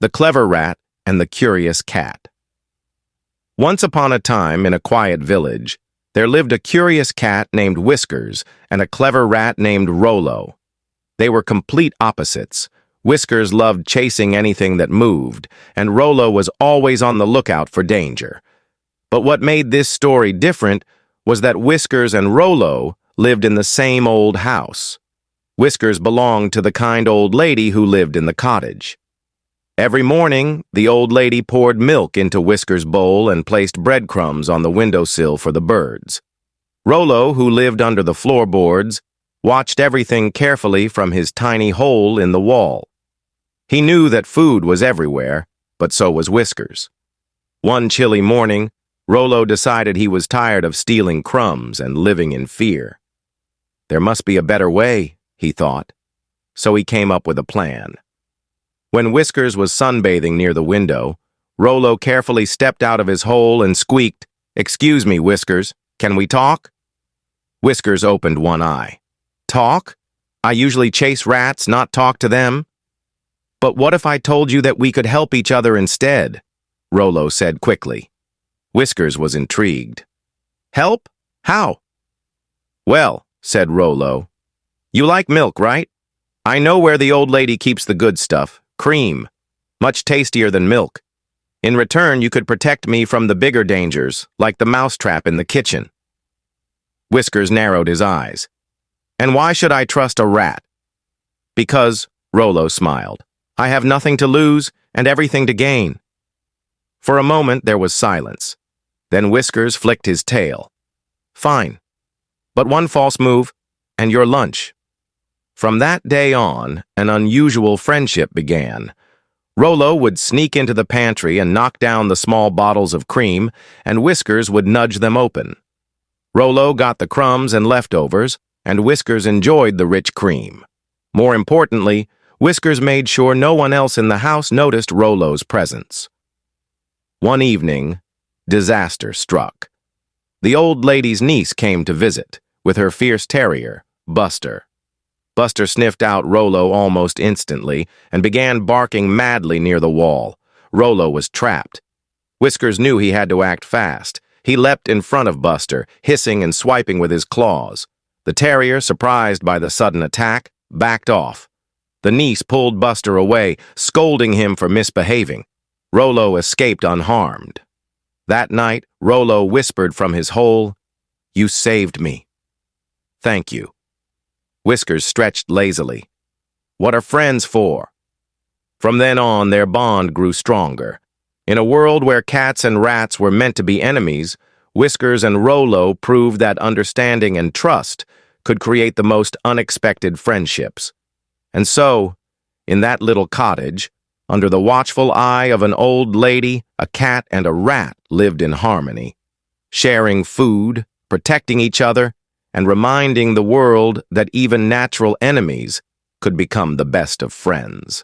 The Clever Rat and the Curious Cat. Once upon a time, in a quiet village, there lived a curious cat named Whiskers and a clever rat named Rollo. They were complete opposites. Whiskers loved chasing anything that moved, and Rollo was always on the lookout for danger. But what made this story different was that Whiskers and Rollo lived in the same old house. Whiskers belonged to the kind old lady who lived in the cottage. Every morning, the old lady poured milk into Whiskers' bowl and placed breadcrumbs on the windowsill for the birds. Rollo, who lived under the floorboards, watched everything carefully from his tiny hole in the wall. He knew that food was everywhere, but so was Whiskers. One chilly morning, Rollo decided he was tired of stealing crumbs and living in fear. There must be a better way, he thought, so he came up with a plan. When Whiskers was sunbathing near the window, Rollo carefully stepped out of his hole and squeaked, "Excuse me, Whiskers, can we talk?" Whiskers opened one eye. "Talk? I usually chase rats, not talk to them." "But what if I told you that we could help each other instead?" Rollo said quickly. Whiskers was intrigued. "Help? How?" "Well," said Rollo, "you like milk, right? I know where the old lady keeps the good stuff. Cream, much tastier than milk. In return, you could protect me from the bigger dangers, like the mousetrap in the kitchen." Whiskers narrowed his eyes. "And why should I trust a rat?" "Because," Rollo smiled, "I have nothing to lose and everything to gain." For a moment, there was silence. Then Whiskers flicked his tail. "Fine. But one false move, and your lunch." From that day on, an unusual friendship began. Rollo would sneak into the pantry and knock down the small bottles of cream, and Whiskers would nudge them open. Rollo got the crumbs and leftovers, and Whiskers enjoyed the rich cream. More importantly, Whiskers made sure no one else in the house noticed Rollo's presence. One evening, disaster struck. The old lady's niece came to visit, with her fierce terrier, Buster. Buster sniffed out Rollo almost instantly and began barking madly near the wall. Rollo was trapped. Whiskers knew he had to act fast. He leapt in front of Buster, hissing and swiping with his claws. The terrier, surprised by the sudden attack, backed off. The niece pulled Buster away, scolding him for misbehaving. Rollo escaped unharmed. That night, Rollo whispered from his hole, "You saved me." "Thank you." Whiskers stretched lazily. "What are friends for?" From then on, their bond grew stronger. In a world where cats and rats were meant to be enemies, Whiskers and Rollo proved that understanding and trust could create the most unexpected friendships. And so, in that little cottage, under the watchful eye of an old lady, a cat and a rat lived in harmony, sharing food, protecting each other, and reminding the world that even natural enemies could become the best of friends.